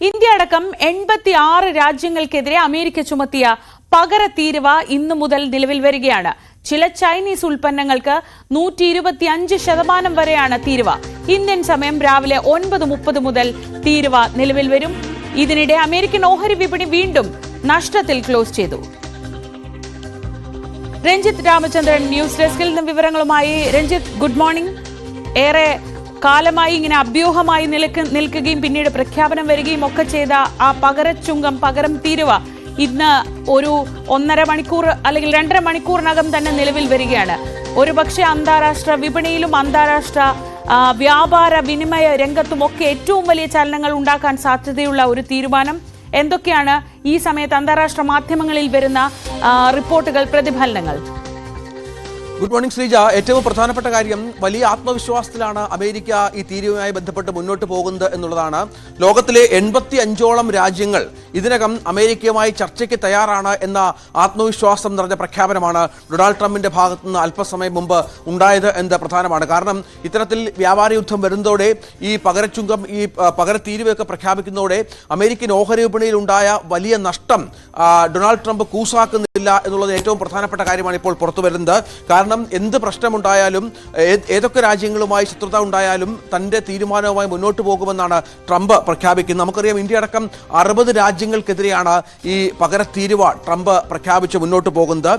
India അടക്കം 86 രാജ്യങ്ങൾക്കെതിരെ America ചുമത്തിയ പകര തീരുവ ഇന്നു മുതൽ നിലവിൽ വരികയാണ്. ചില ചൈനീസ് ഉൽപ്പന്നങ്ങൾക്ക് 125% വരെയാണ് തീരുവ. ഇന്ത്യൻ സമയം രാവിലെ 9:30 മുതൽ തീരുവ നിലവിൽ വരും. ഇതിനിടെ അമേരിക്കൻ ഓഹരി വിപണി വീണ്ടും നഷ്ടത്തിൽ ക്ലോസ് ചെയ്തു. രഞ്ജിത്ത് രാമചന്ദ്രൻ ന്യൂസ് ഡെസ്കിൽ നിന്ന് വിവരങ്ങളുമായി. Ranjith, good morning. ഏറെ കാലമായി ഇങ്ങനെ അഭ്യൂഹമായി നിൽക്കുകയും പിന്നീട് പ്രഖ്യാപനം വരികയും ഒക്കെ ചെയ്ത ആ പകരം തീരുവ ഇന്ന് ഒരു 1.5 മണിക്കൂർ അല്ലെങ്കിൽ 2.5 മണിക്കൂറിനകം തന്നെ നിലവിൽ വരികയാണ്. ഒരുപക്ഷെ അന്താരാഷ്ട്ര വിപണിയിലും അന്താരാഷ്ട്ര വ്യാപാര വിനിമയ രംഗത്തുമൊക്കെ ഏറ്റവും വലിയ ചലനങ്ങൾ ഉണ്ടാക്കാൻ സാധ്യതയുള്ള ഒരു തീരുമാനം. എന്തൊക്കെയാണ് ഈ സമയത്ത് അന്താരാഷ്ട്ര മാധ്യമങ്ങളിൽ വരുന്ന റിപ്പോർട്ടുകൾ, പ്രതിഫലനങ്ങൾ? Good morning Sreeja. ഏറ്റവും പ്രധാനപ്പെട്ട കാര്യം, വലിയ ആത്മവിശ്വാസത്തിലാണ് അമേരിക്ക ഈ തീരുവയുമായി ബന്ധപ്പെട്ട് മുന്നോട്ട് പോകുന്നത് എന്നുള്ളതാണ്. ലോകത്തിലെ 85ഓളം രാജ്യങ്ങൾ ഇതിനകം അമേരിക്കയുമായി ചർച്ചയ്ക്ക് തയ്യാറാണ് എന്ന ആത്മവിശ്വാസം നിറഞ്ഞ പ്രഖ്യാപനമാണ് ഡൊണാൾഡ് ട്രംപിന്റെ ഭാഗത്തുനിന്ന് അല്പസമയം മുമ്പ് ഉണ്ടായത് എന്നത് പ്രധാനമാണ്. കാരണം ഇത്തരത്തിൽ വ്യാപാര യുദ്ധം വരുന്നതോടെ ഈ പകര തീരുവയൊക്കെ പ്രഖ്യാപിക്കുന്നതോടെ അമേരിക്കൻ ഓഹരി വിപണിയിൽ ഉണ്ടായ വലിയ നഷ്ടം ഡൊണാൾഡ് ട്രംപ് കൂസാക്കുന്നില്ല എന്നുള്ളത് ഏറ്റവും പ്രധാനപ്പെട്ട കാര്യമാണ് ഇപ്പോൾ പുറത്തു വരുന്നത്. കാരണം എന്ത് പ്രശ്നമുണ്ടായാലും, ഏതൊക്കെ രാജ്യങ്ങളുമായി ശത്രുത ഉണ്ടായാലും തന്റെ തീരുമാനവുമായി മുന്നോട്ട് പോകുമെന്നാണ് ട്രംപ് പ്രഖ്യാപിക്കുന്നത്. നമുക്കറിയാം, ഇന്ത്യ അടക്കം 60 രാജ്യങ്ങൾക്കെതിരെയാണ് ഈ പകര തീരുവ ട്രംപ് പ്രഖ്യാപിച്ച് മുന്നോട്ട് പോകുന്നത്.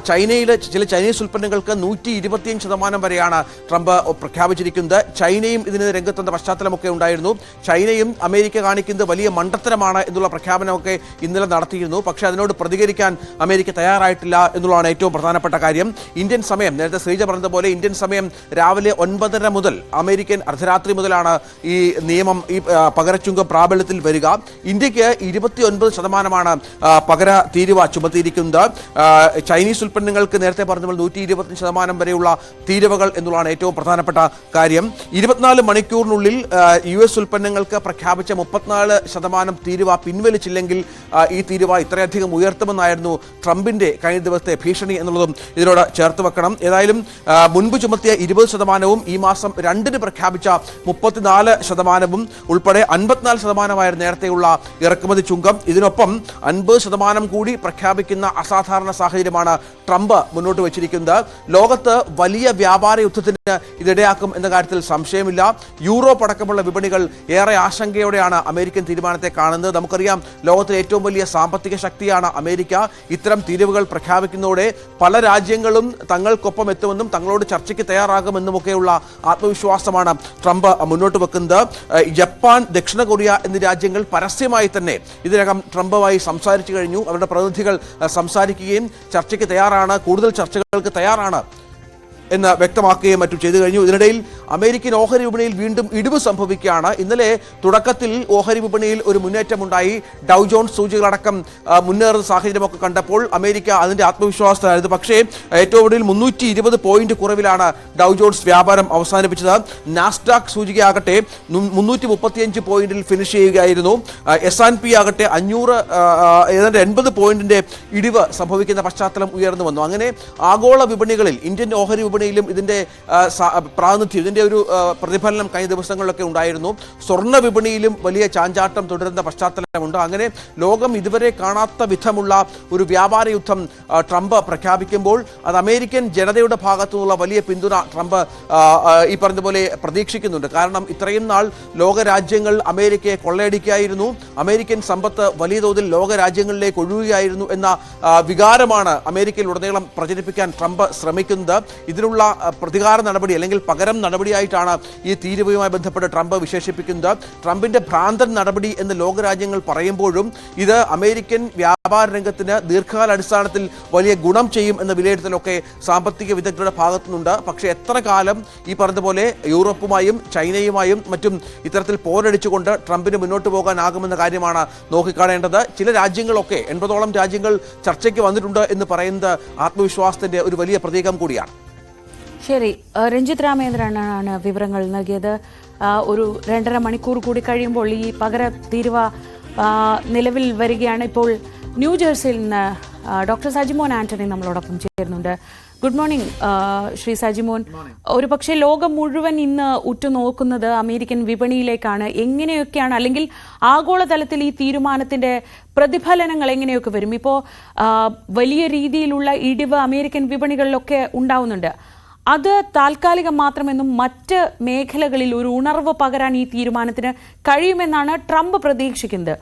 ചൈനയിലെ ചില ചൈനീസ് ഉൽപ്പന്നങ്ങൾക്ക് 125% വരെയാണ് ട്രംപ് പ്രഖ്യാപിച്ചിരിക്കുന്നത്. ചൈനയും ഇതിന് രംഗത്തെന്ന പശ്ചാത്തലമൊക്കെ ഉണ്ടായിരുന്നു. ചൈനയും അമേരിക്ക കാണിക്കുന്നത് വലിയ മണ്ടത്തരമാണ് എന്നുള്ള പ്രഖ്യാപനമൊക്കെ ഇന്നലെ നടത്തിയിരുന്നു. പക്ഷേ അതിനോട് പ്രതികരിക്കാൻ അമേരിക്ക തയ്യാറായിട്ടില്ല എന്നുള്ളതാണ് ഏറ്റവും പ്രധാനപ്പെട്ട കാര്യം. ഇന്ത്യൻ സമയം, നേരത്തെ ശ്രീജ പറഞ്ഞതുപോലെ, ഇന്ത്യൻ സമയം രാവിലെ 9:30 മുതൽ, അമേരിക്കൻ അർദ്ധരാത്രി മുതലാണ് ഈ നിയമം, ഈ പകരച്ചുങ്കം പ്രാബല്യത്തിൽ വരിക. ഇന്ത്യക്ക് 29% പകര തീരുവ ചുമത്തിയിരിക്കുന്നത്. ചൈനീസ് ഉൽപ്പന്നങ്ങൾക്ക് നേരത്തെ പറഞ്ഞ 125% വരെയുള്ള തീരുവകൾ എന്നുള്ളതാണ് ഏറ്റവും പ്രധാനപ്പെട്ട കാര്യം. 24 മണിക്കൂറിനുള്ളിൽ US ഉൽപ്പന്നങ്ങൾക്ക് പ്രഖ്യാപിച്ച 34% തീരുവ പിൻവലിച്ചില്ലെങ്കിൽ ഈ തീരുവ ഇത്രയധികം ഉയർത്തുമെന്നായിരുന്നു ട്രംപിന്റെ കഴിഞ്ഞ ദിവസത്തെ ഭീഷണി എന്നുള്ളതും ഇതിനോട് ചേർത്ത് വെക്കണം. ഏതായാലും മുൻപ് ചുമത്തിയ 20%വും ഈ മാസം 2-ന് പ്രഖ്യാപിച്ച 34%വും ഉൾപ്പെടെ 54% നേരത്തെയുള്ള ഇറക്കുമതി ചുങ്കം. ഇതിനൊപ്പം 50% കൂടി പ്രഖ്യാപിക്കുന്ന അസാധാരണ സാഹചര്യമാണ് ട്രംപ് മുന്നോട്ട് വെച്ചിരിക്കുന്നത്. ലോകത്ത് വലിയ വ്യാപാര യുദ്ധത്തിന് ഇതിടയാക്കും എന്ന കാര്യത്തിൽ സംശയമില്ല. യൂറോപ്പ് അടക്കമുള്ള വിപണികൾ ഏറെ ആശങ്കയോടെയാണ് അമേരിക്കൻ തീരുമാനത്തെ കാണുന്നത്. നമുക്കറിയാം, ലോകത്തിലെ ഏറ്റവും വലിയ സാമ്പത്തിക ശക്തിയാണ് അമേരിക്ക. ഇത്തരം തീരുവകൾ പ്രഖ്യാപിക്കുന്നതോടെ പല രാജ്യങ്ങളും തങ്ങൾക്കൊപ്പം എത്തുമെന്നും തങ്ങളോട് ചർച്ചയ്ക്ക് തയ്യാറാകുമെന്നുമൊക്കെയുള്ള ആത്മവിശ്വാസമാണ് ട്രംപ് മുന്നോട്ട് വെക്കുന്നത്. ജപ്പാൻ, ദക്ഷിണ കൊറിയ എന്നീ രാജ്യങ്ങൾ പരസ്യമായി തന്നെ ഇതിനകം ട്രംപുമായി സംസാരിച്ചു കഴിഞ്ഞു. അവരുടെ പ്രതിനിധികൾ സംസാരിക്കുകയും ചർച്ചയ്ക്ക് തയ്യാറാണ്, കൂടുതൽ ചർച്ചകൾക്ക് തയ്യാറാണ് എന്ന് വ്യക്തമാക്കുകയും മറ്റും ചെയ്തു കഴിഞ്ഞു. ഇതിനിടയിൽ അമേരിക്കൻ ഓഹരി വിപണിയിൽ വീണ്ടും ഇടിവ് സംഭവിക്കുകയാണ്. ഇന്നലെ തുടക്കത്തിൽ ഓഹരി വിപണിയിൽ ഒരു മുന്നേറ്റമുണ്ടായി. ഡൗ ജോൺസ് സൂചികളടക്കം മുന്നേറുന്ന സാഹചര്യമൊക്കെ കണ്ടപ്പോൾ അമേരിക്ക അതിന്റെ ആത്മവിശ്വാസത്തിലായിരുന്നു. പക്ഷേ ഏറ്റവും ഒടുവിൽ 320 പോയിന്റ് കുറവിലാണ് ഡൗ ജോൺസ് വ്യാപാരം അവസാനിപ്പിച്ചത്. നാസ്ഡാക്ക് സൂചികയാകട്ടെ 335 പോയിന്റിൽ ഫിനിഷ് ചെയ്യുകയായിരുന്നു. S&P ആകട്ടെ 80 പോയിന്റിന്റെ ഇടിവ് സംഭവിക്കുന്ന പശ്ചാത്തലം ഉയർന്നു വന്നു. അങ്ങനെ ആഗോള വിപണികളിൽ, ഇന്ത്യൻ ഓഹരി വിപണിയിലും ഇതിന്റെ പ്രാതിനിധ്യം, ഇതിന്റെ ഒരു പ്രതിഫലനം കഴിഞ്ഞ ദിവസങ്ങളിലൊക്കെ ഉണ്ടായിരുന്നു. സ്വർണ്ണ വിപണിയിലും വലിയ ചാഞ്ചാട്ടം തുടരുന്ന പശ്ചാത്തലമുണ്ട്. അങ്ങനെ ലോകം ഇതുവരെ കാണാത്ത വിധമുള്ള ഒരു വ്യാപാര യുദ്ധം ട്രംപ് പ്രഖ്യാപിക്കുമ്പോൾ അത് അമേരിക്കൻ ജനതയുടെ ഭാഗത്തു നിന്നുള്ള വലിയ പിന്തുണ ട്രംപ് ഈ പറഞ്ഞതുപോലെ പ്രതീക്ഷിക്കുന്നുണ്ട്. കാരണം ഇത്രയും നാൾ ലോകരാജ്യങ്ങൾ അമേരിക്കയെ കൊള്ളയടിക്കുകയായിരുന്നു, അമേരിക്കൻ സമ്പത്ത് വലിയ തോതിൽ ലോകരാജ്യങ്ങളിലേക്ക് ഒഴുകുകയായിരുന്നു എന്ന വികാരമാണ് അമേരിക്കയിൽ ഉടനീളം പ്രചരിപ്പിക്കാൻ ട്രംപ് ശ്രമിക്കുന്നത്. ഇതിനുള്ള പ്രതികാര നടപടി അല്ലെങ്കിൽ പകരം നടപടിയായിട്ടാണ് ഈ തീരുവയുമായി ബന്ധപ്പെട്ട് ട്രംപ് വിശേഷിപ്പിക്കുന്നത്. ട്രംപിന്റെ ഭ്രാന്തൻ നടപടി എന്ന് ലോകരാജ്യങ്ങൾ പറയുമ്പോഴും ഇത് അമേരിക്കൻ വ്യാപാര രംഗത്തിന് ദീർഘകാലാടിസ്ഥാനത്തിൽ വലിയ ഗുണം ചെയ്യും എന്ന വിലയിരുത്തലൊക്കെ സാമ്പത്തിക വിദഗ്ധരുടെ ഭാഗത്തുനിന്നുണ്ട്. പക്ഷേ എത്ര കാലം ഈ പറഞ്ഞതുപോലെ യൂറോപ്പുമായും ചൈനയുമായും മറ്റും ഇത്തരത്തിൽ പോരടിച്ചുകൊണ്ട് ട്രംപിന് മുന്നോട്ട് പോകാനാകുമെന്ന കാര്യമാണ് നോക്കിക്കാണേണ്ടത്. ചില രാജ്യങ്ങളൊക്കെ 80ഓളം രാജ്യങ്ങൾ ചർച്ചയ്ക്ക് വന്നിട്ടുണ്ട് എന്ന് പറയുന്നത് ആത്മവിശ്വാസത്തിന്റെ ഒരു വലിയ പ്രതീകം കൂടിയാണ്. ശരി, രഞ്ജിത്ത് രാമേന്ദ്രനാണ് വിവരങ്ങൾ നൽകിയത്. ഒരു 2.5 മണിക്കൂർ കൂടി കഴിയുമ്പോൾ ഈ പകര തീരുവ നിലവിൽ വരികയാണ്. ഇപ്പോൾ ന്യൂജേഴ്സിയിൽ നിന്ന് ഡോക്ടർ സജിമോൻ ആന്റണി നമ്മളോടൊപ്പം ചേരുന്നുണ്ട്. Good morning Shri Sajimon. ഒരു പക്ഷേ ലോകം മുഴുവൻ ഇന്ന് ഉറ്റുനോക്കുന്നത് അമേരിക്കൻ വിപണിയിലേക്കാണ്. എങ്ങനെയൊക്കെയാണ്, അല്ലെങ്കിൽ ആഗോളതലത്തിൽ ഈ തീരുമാനത്തിന്റെ പ്രതിഫലനങ്ങൾ എങ്ങനെയൊക്കെ വരും? ഇപ്പോൾ വലിയ രീതിയിലുള്ള ഇടിവ് അമേരിക്കൻ വിപണികളിലൊക്കെ ഉണ്ടാവുന്നുണ്ട്. അത് താൽക്കാലികം മാത്രമെന്നും മറ്റ് മേഖലകളിൽ ഒരു ഉണർവ് പകരാൻ ഈ തീരുമാനത്തിന് കഴിയുമെന്നാണ് ട്രംപ് പ്രതീക്ഷിക്കുന്നത്.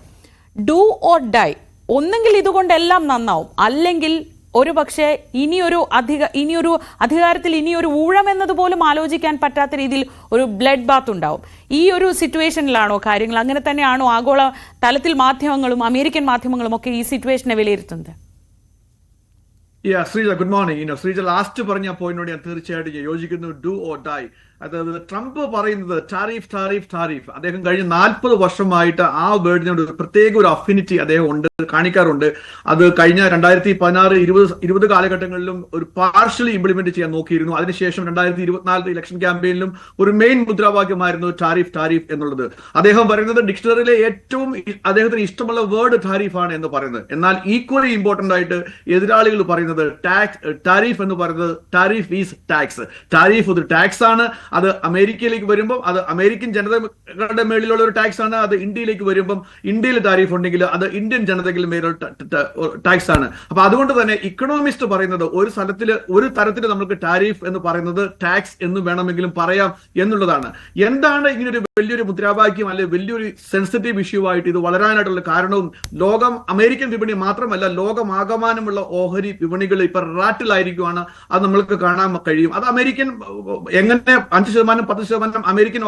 ഡു ഓർ ഡൈ, ഒന്നെങ്കിൽ ഇതുകൊണ്ടെല്ലാം നന്നാവും, അല്ലെങ്കിൽ ഒരു പക്ഷേ ഇനിയൊരു അധികാരത്തിൽ ഇനിയൊരു ഊഴമെന്നതുപോലും ആലോചിക്കാൻ പറ്റാത്ത രീതിയിൽ ഒരു ബ്ലഡ് ബാത്ത് ഉണ്ടാവും. ഈ ഒരു സിറ്റുവേഷനിലാണോ കാര്യങ്ങൾ? അങ്ങനെ തന്നെയാണോ ആഗോള തലത്തിൽ മാധ്യമങ്ങളും അമേരിക്കൻ മാധ്യമങ്ങളും ഒക്കെ ഈ സിറ്റുവേഷനെ വിലയിരുത്തുന്നത്? Sreeja, good morning. Sreeja last പറഞ്ഞ പോയിന്റിനോട് ഞാൻ തീർച്ചയായിട്ടും യോജിക്കുന്നു. Do or die. അതായത് ട്രംപ് പറയുന്നത് ടാരിഫ് ടാരിഫ് ടാരിഫ്. അദ്ദേഹം കഴിഞ്ഞ 40 വർഷമായിട്ട് ആ വേർഡിനോട് പ്രത്യേക ഒരു അഫിനിറ്റി അദ്ദേഹം കാണിക്കാറുണ്ട്. അത് കഴിഞ്ഞ 2016, 20 കാലഘട്ടങ്ങളിലും ഒരു പാർഷ്യലി ഇംപ്ലിമെന്റ് ചെയ്യാൻ നോക്കിയിരുന്നു. അതിനുശേഷം 2024 ഇലക്ഷൻ ക്യാമ്പയിനിലും ഒരു മെയിൻ മുദ്രാവാക്യമായിരുന്നു ടാരിഫ് ടാരിഫ് എന്നുള്ളത്. അദ്ദേഹം പറയുന്നത് ഡിക്ഷണറിയിലെ ഏറ്റവും അദ്ദേഹത്തിന് ഇഷ്ടമുള്ള വേർഡ് ടാരിഫ് ആണ് എന്ന് പറയുന്നത്. എന്നാൽ ഈക്വലി ഇമ്പോർട്ടന്റ് ആയിട്ട് എതിരാളികൾ പറയുന്നത് ടാരിഫ് എന്ന് പറയുന്നത് ടാരിഫ് ഈസ് ടാക്സ്. ടാരിഫ് ഒരു ടാക്സ് ആണ്. അത് അമേരിക്കയിലേക്ക് വരുമ്പോൾ അത് അമേരിക്കൻ ജനതകളുടെ മേളിലുള്ള ഒരു ടാക്സ് ആണ്. അത് ഇന്ത്യയിലേക്ക് വരുമ്പോൾ ഇന്ത്യയിൽ ടാരിഫ് ഉണ്ടെങ്കിൽ അത് ഇന്ത്യൻ ജനതകളുടെ മേലുള്ള ടാക്സ് ആണ്. അപ്പൊ അതുകൊണ്ട് തന്നെ ഇക്കണോമിസ്റ്റ് പറയുന്നത് ഒരു തരത്തിൽ നമുക്ക് ടാരിഫ് എന്ന് പറയുന്നത് ടാക്സ് എന്ന് വേണമെങ്കിലും പറയാം എന്നുള്ളതാണ്. എന്താണ് ഇങ്ങനൊരു വലിയൊരു മുദ്രാവാക്യം അല്ലെങ്കിൽ വലിയൊരു സെൻസിറ്റീവ് ഇഷ്യൂ ആയിട്ട് ഇത് വളരാനായിട്ടുള്ള കാരണവും അമേരിക്കൻ വിപണി മാത്രമല്ല, ലോകമാകമാനമുള്ള ഓഹരി വിപണികൾ ഇപ്പൊ റാറ്റിലായിരിക്കുവാണ്. അത് നമ്മൾക്ക് കാണാൻ കഴിയും. അത് അമേരിക്കൻ എങ്ങനെ 5%, 10% അമേരിക്കൻ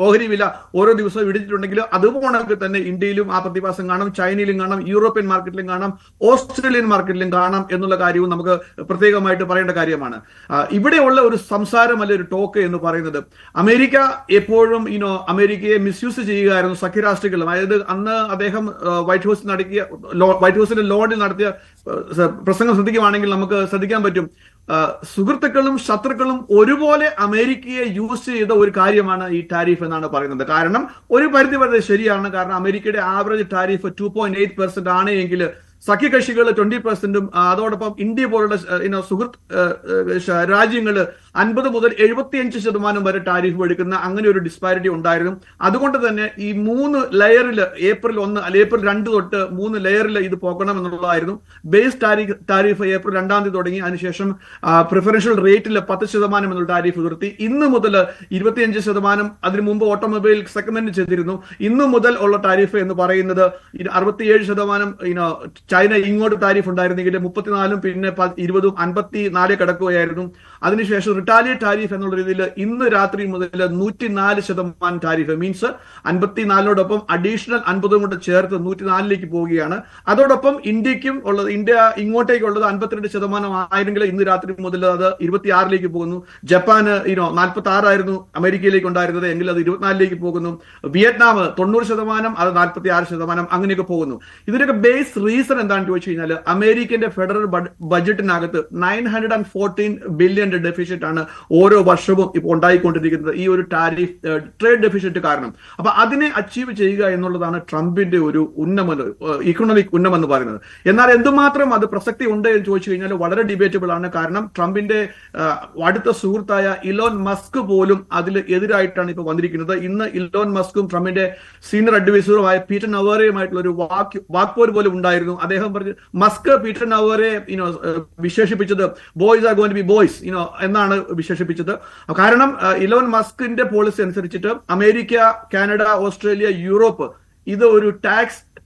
ഓഹരി വില ഓരോ ദിവസവും ഇടിച്ചിട്ടുണ്ടെങ്കിൽ അതുപോലെ തന്നെ ഇന്ത്യയിലും ആ പ്രതിഭാസം കാണാം, ചൈനയിലും കാണാം, യൂറോപ്യൻ മാർക്കറ്റിലും കാണാം, ഓസ്ട്രേലിയൻ മാർക്കറ്റിലും കാണാം എന്നുള്ള കാര്യവും നമുക്ക് പ്രത്യേകമായിട്ട് പറയേണ്ട കാര്യമാണ്. ഇവിടെയുള്ള ഒരു സംസാരം അല്ലെ ഒരു ടോക്ക് എന്ന് പറയുന്നത് അമേരിക്ക എപ്പോഴും അമേരിക്കയെ മിസ്യൂസ് ചെയ്യുകയായിരുന്നു സഖ്യരാഷ്ട്രങ്ങളും. അതായത് അന്ന് അദ്ദേഹം വൈറ്റ് ഹൗസിന്റെ ലോണിൽ നടത്തിയ പ്രസംഗം ശ്രദ്ധിക്കുകയാണെങ്കിൽ നമുക്ക് ശ്രദ്ധിക്കാൻ പറ്റും. സുഹൃത്തുക്കളും ശത്രുക്കളും ഒരുപോലെ അമേരിക്കയെ യൂസ് ചെയ്ത ഒരു കാര്യമാണ് ഈ ടാരിഫ് എന്നാണ് പറയുന്നത്. കാരണം ഒരു പരിധി വരെ ശരിയാണ്. കാരണം അമേരിക്കയുടെ ആവറേജ് ടാരിഫ് 2.8% ആണ് എങ്കിൽ സഖ്യകക്ഷികൾ 20%, അതോടൊപ്പം ഇന്ത്യ പോലുള്ള സുഹൃത്ത് രാജ്യങ്ങൾ 50 മുതൽ 75% വരെ ടാരിഫ് എടുക്കുന്ന അങ്ങനെ ഒരു ഡിസ്പാരിറ്റി ഉണ്ടായിരുന്നു. അതുകൊണ്ട് തന്നെ ഈ 3 ലെയറിൽ ഏപ്രിൽ 1 അല്ലെങ്കിൽ ഏപ്രിൽ 2 തൊട്ട് 3 ലെയറിൽ ഇത് പോകണം എന്നുള്ളതായിരുന്നു. ബേസ് ടാരിഫ് ഏപ്രിൽ 2 തുടങ്ങി. അതിനുശേഷം പ്രിഫറൻഷ്യൽ റേറ്റിൽ 10% എന്നുള്ള ടാരിഫ് ഉയർത്തി. ഇന്ന് മുതൽ 25%, അതിനു മുമ്പ് ഓട്ടോമൊബൈൽ സെഗ്മെന്റ് ചെയ്തിരുന്നു. ഇന്നു മുതൽ ഉള്ള ടാരിഫ് എന്ന് പറയുന്നത് 67%. ചൈന ഇങ്ങോട്ട് ടാരിഫ് ഉണ്ടായിരുന്നെങ്കിൽ 34, പിന്നെ 20, 54 കിടക്കുകയായിരുന്നു. അതിനുശേഷം റിട്ടാലിയേറ്റ് ടാരിഫ് എന്നുള്ള രീതിയിൽ ഇന്ന് രാത്രി മുതൽ 104% ടാരിഫ്, മീൻസ് 54-നോടൊപ്പം അഡീഷണൽ 50 കൊണ്ട് ചേർത്ത് 104-ലേക്ക് പോവുകയാണ്. അതോടൊപ്പം ഇന്ത്യ ഇങ്ങോട്ടേക്കുള്ളത് 52% ആയിരുന്നെങ്കിൽ ഇന്ന് രാത്രി മുതൽ അത് 26-ലേക്ക് പോകുന്നു. ജപ്പാന് 46 ആയിരുന്നു അമേരിക്കയിലേക്ക് ഉണ്ടായിരുന്നത്, എങ്കിൽ അത് 24-ലേക്ക് പോകുന്നു. വിയറ്റ്നാം 90%, അത് 46%, അങ്ങനെയൊക്കെ പോകുന്നു. ഇതിനൊക്കെ ബേസ് റീസൺ എന്താണെന്ന് ചോദിച്ചു കഴിഞ്ഞാൽ അമേരിക്കന്റെ ഫെഡറൽ ബഡ്ജറ്റിനകത്ത് 914 ബില്യൺ ഡെഫിസിറ്റ് ആണ് ഓരോ വർഷവും ഇപ്പോൾ ഉണ്ടായിക്കൊണ്ടിരിക്കുന്നത് ഈ ഒരു ടാരിഫ് ട്രേഡ് ഡെഫിസിറ്റ് കാരണം. അപ്പൊ അതിനെ അച്ചീവ് ചെയ്യുക എന്നുള്ളതാണ് ട്രംപിന്റെ ഒരു ഇക്കണോമിക് ഉന്നം എന്ന് പറയുന്നത്. എന്നാൽ എന്തുമാത്രം അത് പ്രസക്തി ഉണ്ട് എന്ന് ചോദിച്ചു കഴിഞ്ഞാൽ വളരെ ഡിബേറ്റബിൾ ആണ്. കാരണം ട്രംപിന്റെ അടുത്ത സുഹൃത്തായ ഇലോൺ മസ്ക് പോലും അതിൽ എതിരായിട്ടാണ് ഇപ്പൊ വന്നിരിക്കുന്നത്. ഇന്ന് ഇലോൺ മസ്കും ട്രംപിന്റെ സീനിയർ അഡ്വൈസറുമായ പീറ്റർ നവാറയുമായിട്ടുള്ള ഒരു വാക്പോര് പോലും ഉണ്ടായിരുന്നു. അദ്ദേഹം പറഞ്ഞു, മസ്ക് പീറ്റർ നവാറെ വിശേഷിപ്പിച്ചത് boys are going to be boys എന്നാണ് വിശേഷിപ്പിച്ചത്. കാരണം ഇലോൺ മസ്കിന്റെ പോളിസി അനുസരിച്ചിട്ട് അമേരിക്ക, കാനഡ, ഓസ്ട്രേലിയ, യൂറോപ്പ് ഇത് ഒരു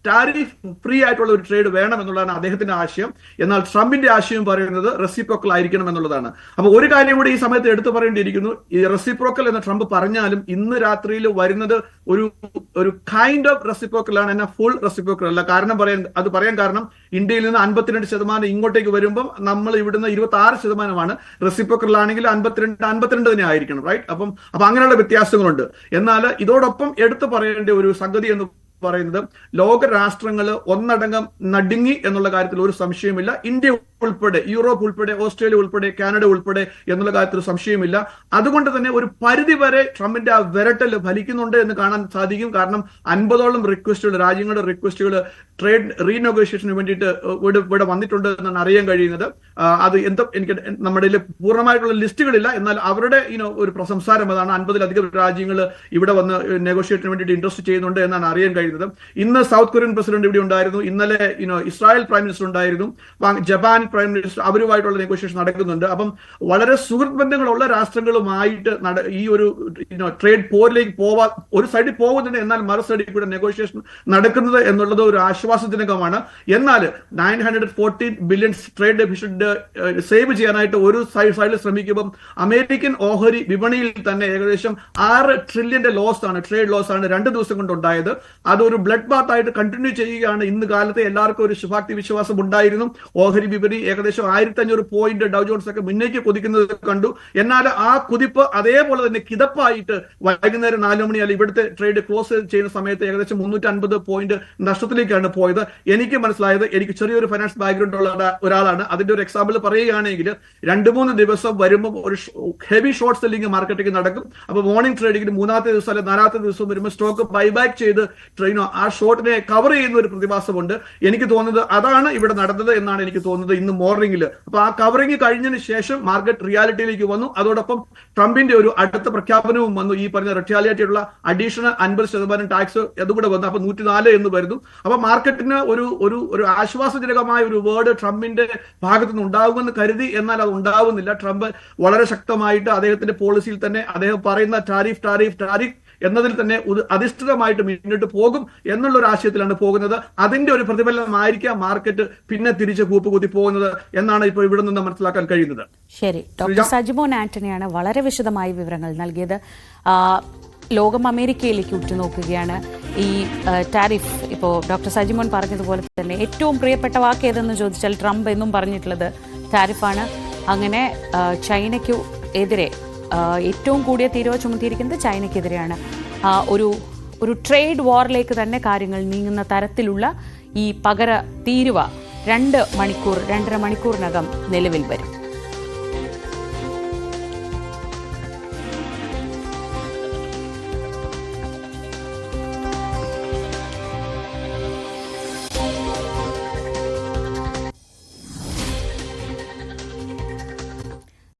ടാരിഫ് ഫ്രീ ആയിട്ടുള്ള ഒരു ട്രേഡ് വേണം എന്നുള്ളതാണ് അദ്ദേഹത്തിന്റെ ആശയം. എന്നാൽ ട്രംപിന്റെ ആശയം പറയുന്നത് റെസിപ്രോക്കൽ ആയിരിക്കണം എന്നുള്ളതാണ്. അപ്പൊ ഒരു കാര്യം കൂടി ഈ സമയത്ത് എടുത്തു പറയേണ്ടിയിരിക്കുന്നു. ഈ റെസിപ്രോക്കൽ എന്ന് ട്രംപ് പറഞ്ഞാലും ഇന്ന് രാത്രിയിൽ വരുന്നത് ഒരു കൈൻഡ് ഓഫ് റെസിപ്രോക്കൽ ആണ്, എന്നാൽ ഫുൾ റെസിപ്രോക്കൽ അല്ല. പറയാൻ കാരണം ഇന്ത്യയിൽ നിന്ന് 52% ഇങ്ങോട്ടേക്ക് വരുമ്പോൾ നമ്മൾ ഇവിടുന്ന് 26% റെസിപ്രോക്കൽ ആണെങ്കിൽ 52 തന്നെ ആയിരിക്കണം, റൈറ്റ്? അപ്പൊ അങ്ങനെയുള്ള വ്യത്യാസങ്ങളുണ്ട്. എന്നാൽ ഇതോടൊപ്പം എടുത്തു പറയേണ്ട ഒരു സംഗതി എന്ന് പറയുന്നത് ലോക രാഷ്ട്രങ്ങൾ ഒന്നടങ്കം നടുങ്ങി എന്നുള്ള കാര്യത്തിൽ ഒരു സംശയമില്ല. ഇന്ത്യ ഉൾപ്പെടെ, യൂറോപ്പ് ഉൾപ്പെടെ, ഓസ്ട്രേലിയ ഉൾപ്പെടെ, കാനഡ ഉൾപ്പെടെ എന്നുള്ള കാര്യത്തിൽ സംശയമില്ല. അതുകൊണ്ട് തന്നെ ഒരു പരിധി വരെ ട്രംപിന്റെ ആ വിരട്ടൽ ഫലിക്കുന്നുണ്ട് എന്ന് കാണാൻ സാധിക്കും. കാരണം 50ഓളം റിക്വസ്റ്റുകൾ, രാജ്യങ്ങളുടെ റിക്വസ്റ്റുകൾ ട്രേഡ് റീനെഗോഷിയേഷന് വേണ്ടിയിട്ട് ഇവിടെ വന്നിട്ടുണ്ട് എന്നാണ് അറിയാൻ കഴിയുന്നത്. അത് എന്തോ എനിക്ക് നമ്മുടെ പൂർണ്ണമായിട്ടുള്ള ലിസ്റ്റുകളില്ല, എന്നാൽ അവരുടെ ഒരു സംസാരം അതാണ്. 50ലധികം രാജ്യങ്ങൾ ഇവിടെ വന്ന് നെഗോഷിയേഷന് വേണ്ടിയിട്ട് ഇൻട്രസ്റ്റ് ചെയ്യുന്നുണ്ട് എന്നാണ് അറിയാൻ കഴിയുന്നത്. ഇന്ന് സൗത്ത് കൊറിയൻ പ്രസിഡന്റ് ഇവിടെ ഉണ്ടായിരുന്നു, ഇന്നലെ ഇസ്രായേൽ പ്രൈം മിനിസ്റ്റർ ഉണ്ടായിരുന്നു, ജപ്പാൻ പ്രൈം മിനിസ്റ്റർ, അവരുമായിട്ടുള്ള നെഗോഷിയേഷൻ നടക്കുന്നുണ്ട്. അപ്പം വളരെ സുഹൃത്ത് ബന്ധങ്ങളുള്ള രാഷ്ട്രങ്ങളുമായിട്ട് ഈ ഒരു ട്രേഡ് പോരിലേക്ക് ഒരു സൈഡിൽ പോകുന്നുണ്ട്, എന്നാൽ മറു സൈഡിൽ കൂടെ നെഗോഷിയേഷൻ നടക്കുന്നത് എന്നുള്ളത് ഒരു ആശ്വാസജനകമാണ്. എന്നാൽ 914 ബില്യൺ ട്രേഡ് ഡെഫിസിറ്റ് സേവ് ചെയ്യാനായിട്ട് ഒരു സൈഡിൽ ശ്രമിക്കുമ്പോൾ അമേരിക്കൻ ഓഹരി വിപണിയിൽ തന്നെ ഏകദേശം 6 ട്രില്യന്റെ ട്രേഡ് ലോസ് ആണ് 2 ദിവസം കൊണ്ട് ഉണ്ടായത്. അതൊരു ബ്ലഡ് ബാത്ത് ആയിട്ട് കണ്ടിന്യൂ ചെയ്യുകയാണ്. ഇന്ന് കാലത്തെ എല്ലാവർക്കും ഒരു ശുഭാപ്തി വിശ്വാസം ഉണ്ടായിരുന്നു. ഓഹരി വിപണി ഏകദേശം 1500 പോയിന്റ് ഡൗ ജോൺസ് ഒക്കെ മുന്നേക്ക് കുതിക്കുന്നത് കണ്ടു. എന്നാൽ ആ കുതിപ്പ് അതേപോലെ തന്നെ കിതപ്പായിട്ട് വൈകുന്നേരം 4 മണി ഇവിടുത്തെ ട്രേഡ് ക്ലോസ് ചെയ്യുന്ന സമയത്ത് ഏകദേശം 350 പോയിന്റ് നഷ്ടത്തിലേക്കാണ് പോയത്. എനിക്ക് മനസ്സിലായത്, എനിക്ക് ചെറിയൊരു ഫൈനാൻസ് ബാക്ക്ഗ്രൗണ്ട് ഉള്ള ഒരാളാണ്, അതിന്റെ ഒരു എക്സാമ്പിൾ പറയുകയാണെങ്കിൽ 2-3 ദിവസം വരുമ്പോൾ ഒരു ഹെവി ഷോർട്ട് സെല്ലിംഗ് മാർക്കറ്റിംഗ് നടക്കും. അപ്പൊ മോർണിംഗ് ട്രേഡിംഗിന് 3-ാമത്തെ ദിവസം അല്ലെങ്കിൽ 4-ാമത്തെ ദിവസം വരുമ്പോൾ സ്റ്റോക്ക് ബൈബാക്ക് ചെയ്ത് ആ ഷോർട്ടിനെ കവർ ചെയ്യുന്ന ഒരു പ്രതിഭാസമുണ്ട്. എനിക്ക് തോന്നുന്നത് അതാണ് ഇവിടെ നടന്നത് എന്നാണ് എനിക്ക് തോന്നുന്നത് ഇന്ന് മോർണിംഗിൽ. അപ്പൊ ആ കവറിംഗ് കഴിഞ്ഞതിന് ശേഷം മാർക്കറ്റ് റിയാലിറ്റിയിലേക്ക് വന്നു. അതോടൊപ്പം ട്രംപിന്റെ ഒരു അടുത്ത പ്രഖ്യാപനവും വന്നു. ഈ പറഞ്ഞ റിയാലിറ്റിയുള്ള അഡീഷണൽ 50% ടാക്സ് അതുകൂടെ വന്നു. അപ്പൊ 104 എന്ന് വരുന്നു. അപ്പൊ മാർക്കറ്റിന് ഒരു ആശ്വാസജനകമായ ഒരു വേർഡ് ട്രംപിന്റെ ഭാഗത്തു നിന്ന് ഉണ്ടാകുമെന്ന് കരുതി, എന്നാൽ അത് ഉണ്ടാവുന്നില്ല. ട്രംപ് വളരെ ശക്തമായിട്ട് അദ്ദേഹത്തിന്റെ പോളിസിയിൽ തന്നെ അദ്ദേഹം പറയുന്ന ടാരിഫ് എന്നതിൽ തന്നെ അധിഷ്ഠിതമായിട്ട് മുന്നോട്ട് പോകും എന്നുള്ള ഒരു ആശയത്തിലാണ് പോകുന്നത്. അതിന്റെ ഒരു പ്രതിഫലനമായിരിക്കാം മാർക്കറ്റ് പിന്നെ തിരിച്ച് കൂപ്പുകുത്തി പോകുന്നത് എന്നാണ് ഇപ്പോൾ ഇവിടെ നിന്ന് മനസ്സിലാക്കാൻ കഴിയുന്നത്. ശരി, ഡോക്ടർ സജിമോൻ ആന്റണിയാണ് വളരെ വിശദമായ വിവരങ്ങൾ നൽകിയത്. ലോകം അമേരിക്കയിലേക്ക് ഉറ്റുനോക്കുകയാണ്. ഈ ടാരിഫ്, ഇപ്പോൾ ഡോക്ടർ സജിമോൻ പറഞ്ഞതുപോലെ തന്നെ ഏറ്റവും പ്രിയപ്പെട്ട വാക്ക് ഏതെന്ന് ചോദിച്ചാൽ ട്രംപ് എന്നും പറഞ്ഞിട്ടുള്ളത് ടാരിഫാണ്. അങ്ങനെ ചൈനയ്ക്ക് എതിരെ ഏറ്റവും കൂടിയ തീരുവ ചുമത്തിയിരിക്കുന്നത് ചൈനയ്ക്കെതിരെയാണ്. ഒരു ട്രേഡ് വാറിലേക്ക് തന്നെ കാര്യങ്ങൾ നീങ്ങുന്ന തരത്തിലുള്ള ഈ പകര തീരുവ 2 മണിക്കൂർ 2.5 മണിക്കൂറിനകം നിലവിൽ വരും.